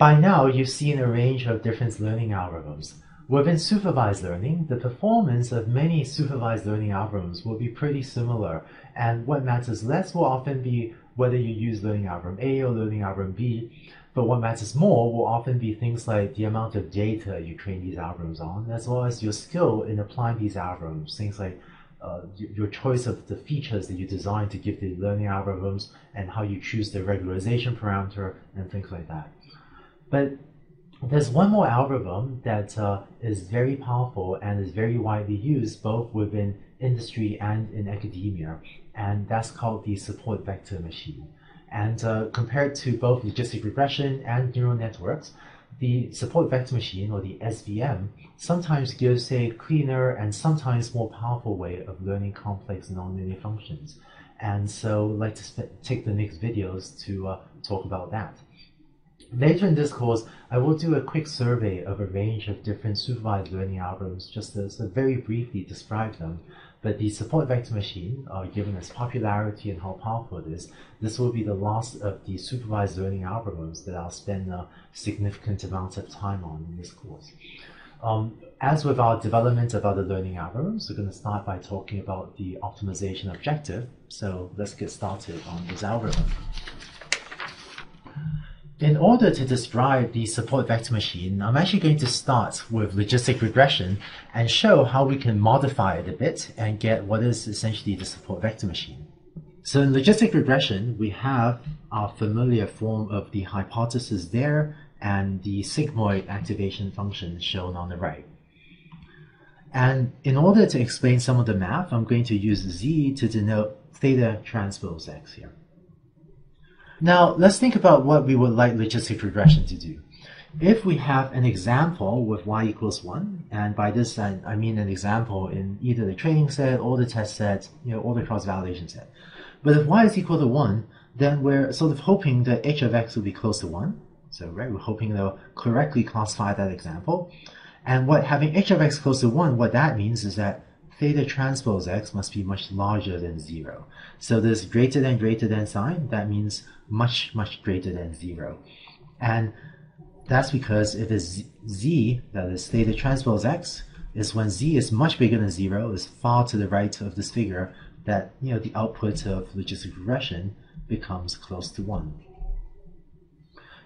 By now, you've seen a range of different learning algorithms. Within supervised learning, the performance of many supervised learning algorithms will be pretty similar, and what matters less will often be whether you use learning algorithm A or learning algorithm B, but what matters more will often be things like the amount of data you train these algorithms on, as well as your skill in applying these algorithms, things like your choice of the features that you design to give the learning algorithms and how you choose the regularization parameter and things like that. But there's one more algorithm that is very powerful and is very widely used both within industry and in academia, and that's called the support vector machine. And compared to both logistic regression and neural networks, the support vector machine, or the SVM, sometimes gives a cleaner and sometimes more powerful way of learning complex nonlinear functions. And so I'd like to take the next videos to talk about that. Later in this course, I will do a quick survey of a range of different supervised learning algorithms just to very briefly describe them. But the support vector machine, given its popularity and how powerful it is, this will be the last of the supervised learning algorithms that I'll spend a significant amount of time on in this course. As with our development of other learning algorithms, we're going to start by talking about the optimization objective. So let's get started on this algorithm. In order to describe the support vector machine, I'm actually going to start with logistic regression and show how we can modify it a bit and get what is essentially the support vector machine. So in logistic regression, we have our familiar form of the hypothesis there and the sigmoid activation function shown on the right. And in order to explain some of the math, I'm going to use Z to denote theta transpose X here. Now, let's think about what we would like logistic regression to do. If we have an example with y equals 1, and by this I mean an example in either the training set or the test set, or the cross-validation set. But if y is equal to 1, then we're sort of hoping that h of x will be close to 1. So, right, we're hoping they'll correctly classify that example. And having h of x close to 1, what that means is that theta transpose x must be much larger than 0. So this greater than sign, that means much greater than 0. And that's because if it's z, that is theta transpose x, is when z is much bigger than 0, is far to the right of this figure, that the output of logistic regression becomes close to 1.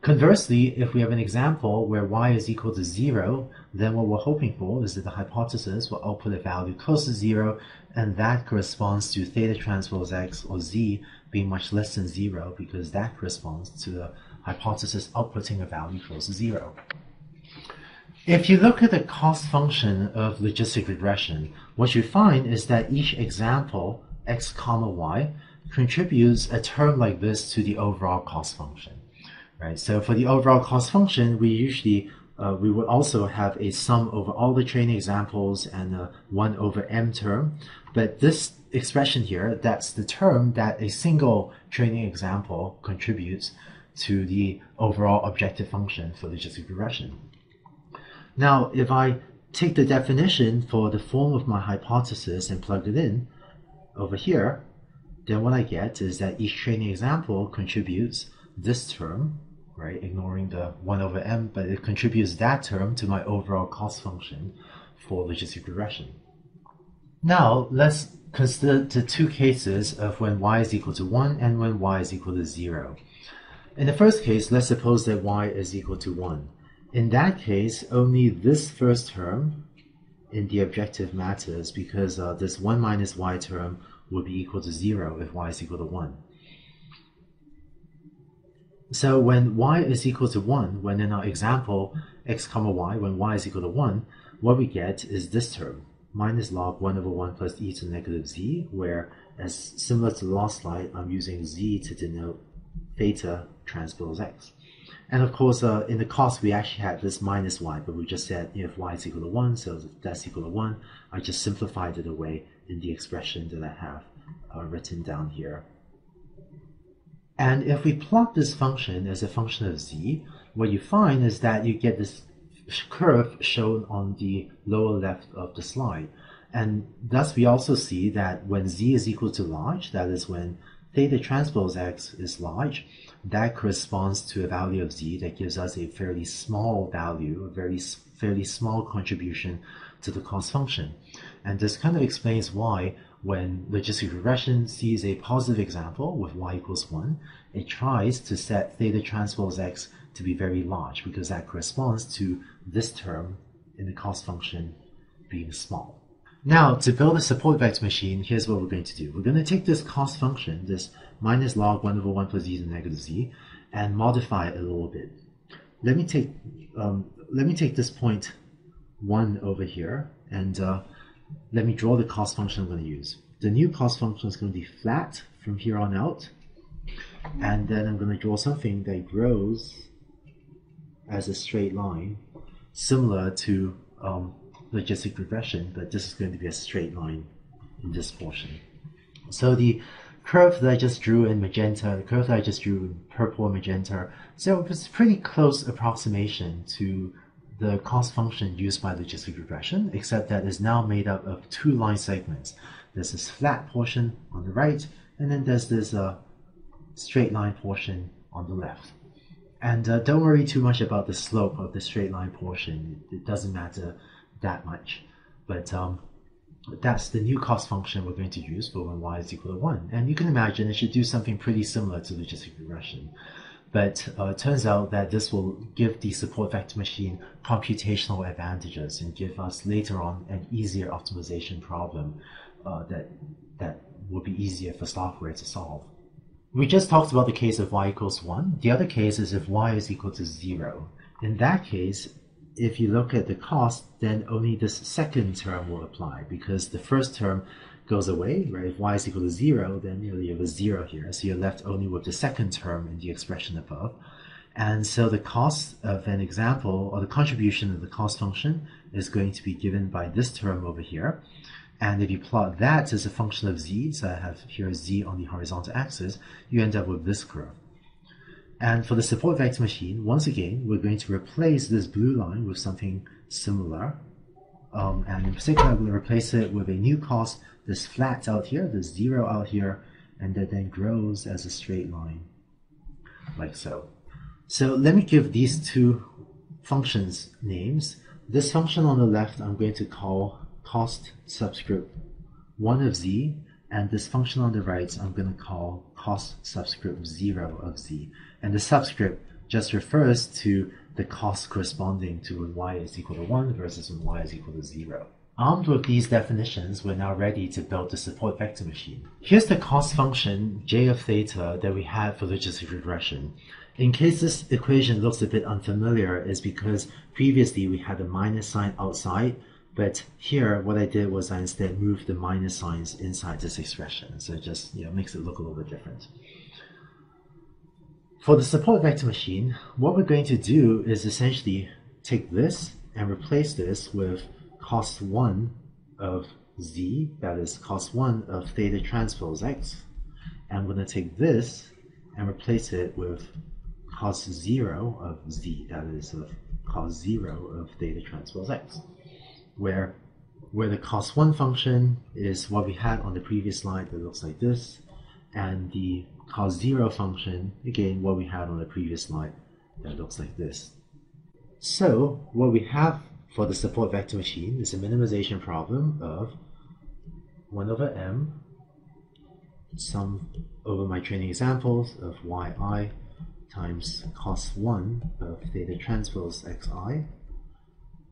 Conversely, if we have an example where y is equal to 0, then what we're hoping for is that the hypothesis will output a value close to 0, and that corresponds to theta transpose x, or z, being much less than 0, because that corresponds to the hypothesis outputting a value close to 0. If you look at the cost function of logistic regression, what you find is that each example, x comma y, contributes a term like this to the overall cost function. Right, so for the overall cost function, we usually we would also have a sum over all the training examples and a 1 over m term. But this expression here, that's the term that a single training example contributes to the overall objective function for logistic regression. Now, if I take the definition for the form of my hypothesis and plug it in over here, then what I get is that each training example contributes this term, right, ignoring the 1 over m, but it contributes that term to my overall cost function for logistic regression. Now, let's consider the two cases of when y is equal to 1 and when y is equal to 0. In the first case, let's suppose that y is equal to 1. In that case, only this first term in the objective matters, because this 1 minus y term will be equal to 0 if y is equal to 1. So when y is equal to 1, when in our example x comma y, when y is equal to 1, what we get is this term, minus log 1 over 1 plus e to the negative z, where, as similar to the last slide, I'm using z to denote theta transpose x. And of course, in the cost, we actually had this minus y, but we just said if y is equal to 1, so if that's equal to 1, I just simplified it away in the expression that I have written down here. And if we plot this function as a function of z, what you find is that you get this curve shown on the lower left of the slide. And thus we also see that when z is equal to large, that is when theta transpose x is large, that corresponds to a value of z that gives us a fairly small value, a fairly small contribution to the cost function. And this kind of explains why when logistic regression sees a positive example with y equals 1, it tries to set theta transpose x to be very large, because that corresponds to this term in the cost function being small. Now, to build a support vector machine, here's what we're going to do. We're going to take this cost function, this minus log 1 over 1 plus z to the negative z, and modify it a little bit. Let me take this point 1 over here, and let me draw the cost function I'm going to use. The new cost function is going to be flat from here on out, and then I'm going to draw something that grows as a straight line, similar to logistic regression, but this is going to be a straight line in this portion. So the curve that I just drew in magenta, the curve that I just drew in purple and magenta, so it's a pretty close approximation to the cost function used by logistic regression, except that it's now made up of two line segments. There's this flat portion on the right, and then there's this straight line portion on the left. And don't worry too much about the slope of the straight line portion. It doesn't matter that much. But that's the new cost function we're going to use for when y is equal to 1. And you can imagine it should do something pretty similar to logistic regression. But it turns out that this will give the support vector machine computational advantages and give us later on an easier optimization problem that will be easier for software to solve. We just talked about the case of y equals 1. The other case is if y is equal to 0. In that case, if you look at the cost, then only this second term will apply, because the first term goes away, right? If y is equal to 0, then you have a 0 here, so you're left only with the second term in the expression above. And so the cost of an example, or the contribution of the cost function, is going to be given by this term over here. And if you plot that as a function of z, so I have here z on the horizontal axis, you end up with this curve. And for the support vector machine, once again, we're going to replace this blue line with something similar. And in particular, I'm going to replace it with a new cost, this flat out here, this 0 out here, and that then grows as a straight line, like so. So let me give these two functions names. This function on the left, I'm going to call cost subscript 1 of z, and this function on the right, I'm going to call cost subscript 0 of z. And the subscript just refers to the cost corresponding to when y is equal to 1 versus when y is equal to 0. Armed with these definitions, we're now ready to build the support vector machine. Here's the cost function j of theta that we had for logistic regression. In case this equation looks a bit unfamiliar, is because previously we had a minus sign outside, but here what I did was I instead moved the minus signs inside this expression. So it just makes it look a little bit different. For the support vector machine, what we're going to do is essentially take this and replace this with cost 1 of z, that is cost 1 of theta transpose x. And we're going to take this and replace it with cost 0 of z, that is of cost 0 of theta transpose x. Where the cost 1 function is what we had on the previous slide that looks like this, and the cost 0 function, again, what we had on the previous slide that looks like this. So what we have for the support vector machine is a minimization problem of 1 over m, sum over my training examples of yi times cost 1 of theta transpose xi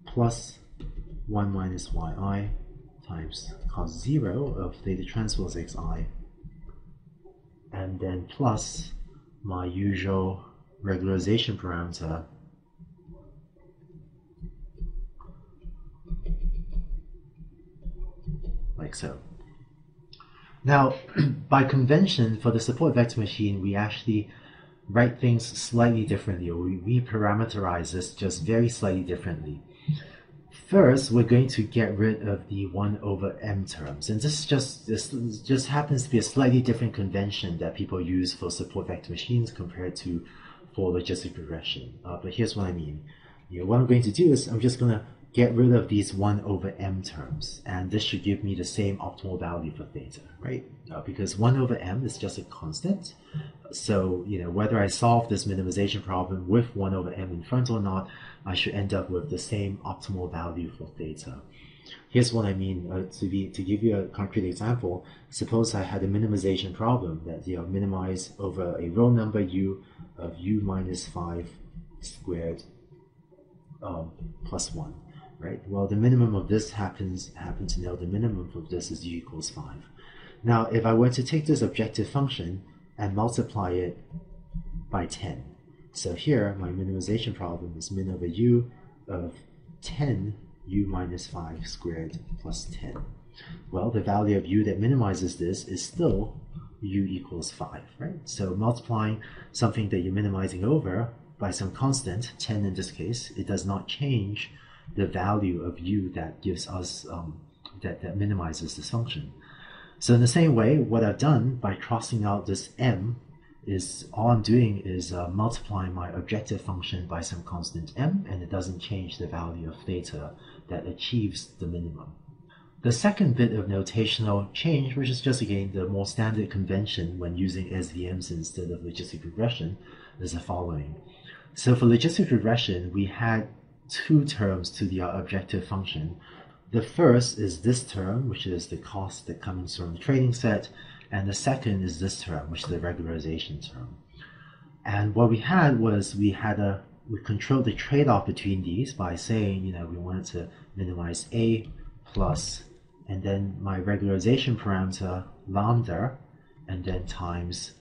plus 1 minus yi times cost 0 of theta transpose xi, and then plus my usual regularization parameter like so. Now, by convention, for the support vector machine, we actually write things slightly differently, or we reparameterize this just very slightly differently. First, we're going to get rid of the 1 over m terms, and this just happens to be a slightly different convention that people use for support vector machines compared to for logistic regression. But here's what I mean. What I'm going to do is I'm just going to get rid of these 1 over m terms, and this should give me the same optimal value for theta, right? Because 1 over m is just a constant. So, whether I solve this minimization problem with 1 over m in front or not, I should end up with the same optimal value for theta. Here's what I mean. To give you a concrete example, suppose I had a minimization problem that minimize over a row number u of u minus 5 squared plus 1, right? Well, the minimum of this happen to know the minimum of this is u equals 5. Now, if I were to take this objective function and multiply it by 10, so here my minimization problem is min over u of 10 u minus 5 squared plus 10. Well, the value of u that minimizes this is still u equals 5, right? So multiplying something that you're minimizing over by some constant, 10 in this case, it does not change the value of u that gives us, that minimizes this function. So in the same way, what I've done by crossing out this m is all I'm doing is multiplying my objective function by some constant m, and it doesn't change the value of theta that achieves the minimum. The second bit of notational change, which is just again the more standard convention when using SVMs instead of logistic regression, is the following. So for logistic regression, we had two terms to the objective function. The first is this term, which is the cost that comes from the training set, and the second is this term, which is the regularization term. And what we had was we controlled the trade-off between these by saying, we wanted to minimize a plus, and then my regularization parameter lambda, and then times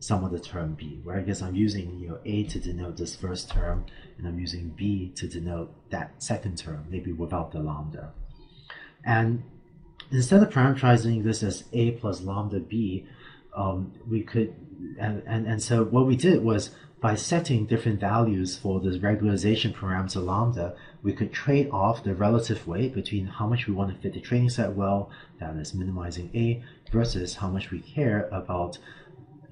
some of the term b, where I guess I'm using a to denote this first term, and I'm using b to denote that second term, maybe without the lambda. And instead of parameterizing this as a plus lambda b, we could, and so what we did was by setting different values for this regularization parameter lambda, we could trade off the relative weight between how much we want to fit the training set well, that is minimizing a, versus how much we care about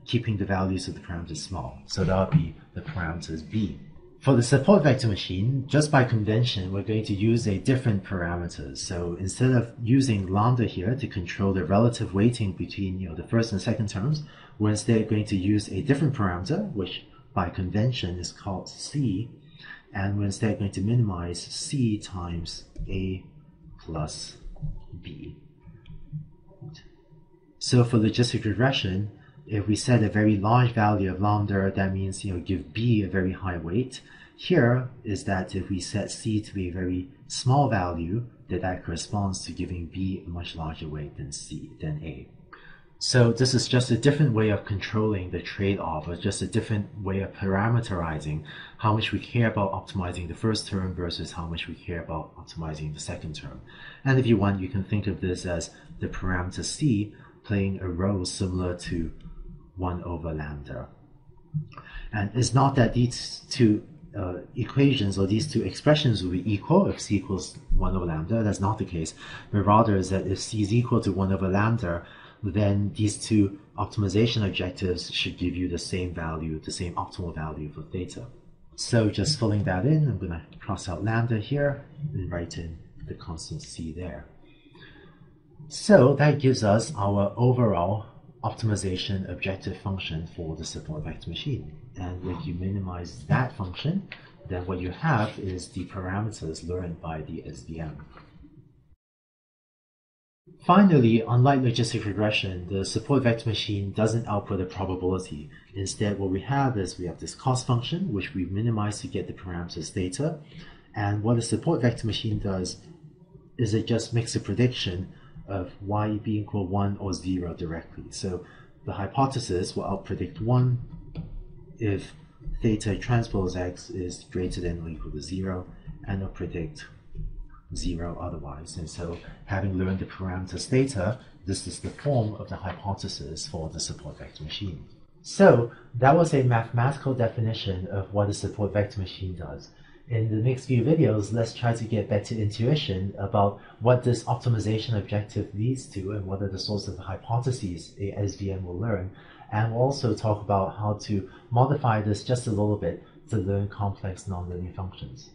keeping the values of the parameters small. So that would be the parameters b. For the support vector machine, just by convention, we're going to use a different parameters. So instead of using lambda here to control the relative weighting between the first and second terms, we're instead going to use a different parameter, which by convention is called c, and we're instead going to minimize c times a plus b. So for logistic regression, if we set a very large value of lambda, that means give b a very high weight. Here is that if we set c to be a very small value, that corresponds to giving b a much larger weight than a. So this is just a different way of controlling the trade-off, or just a different way of parameterizing how much we care about optimizing the first term versus how much we care about optimizing the second term. And if you want, you can think of this as the parameter c playing a role similar to 1 over lambda. And it's not that these two equations or these two expressions will be equal if c equals 1 over lambda. That's not the case, but rather is that if c is equal to 1 over lambda, then these two optimization objectives should give you the same value, the same optimal value for theta. So just filling that in, I'm going to cross out lambda here and write in the constant c there. So that gives us our overall optimization objective function for the support vector machine. And if you minimize that function, then what you have is the parameters learned by the SVM. Finally, unlike logistic regression, the support vector machine doesn't output a probability. Instead, what we have is we have this cost function, which we minimize to get the parameters theta. And what a support vector machine does is it just makes a prediction of y being equal 1 or 0 directly. So the hypothesis will outpredict 1 if theta transpose x is greater than or equal to 0, and it'll predict 0 otherwise. And so having learned the parameters theta, this is the form of the hypothesis for the support vector machine. So that was a mathematical definition of what a support vector machine does. In the next few videos, let's try to get better intuition about what this optimization objective leads to and what are the sorts of hypotheses a SVM will learn. And we'll also talk about how to modify this just a little bit to learn complex non-linear functions.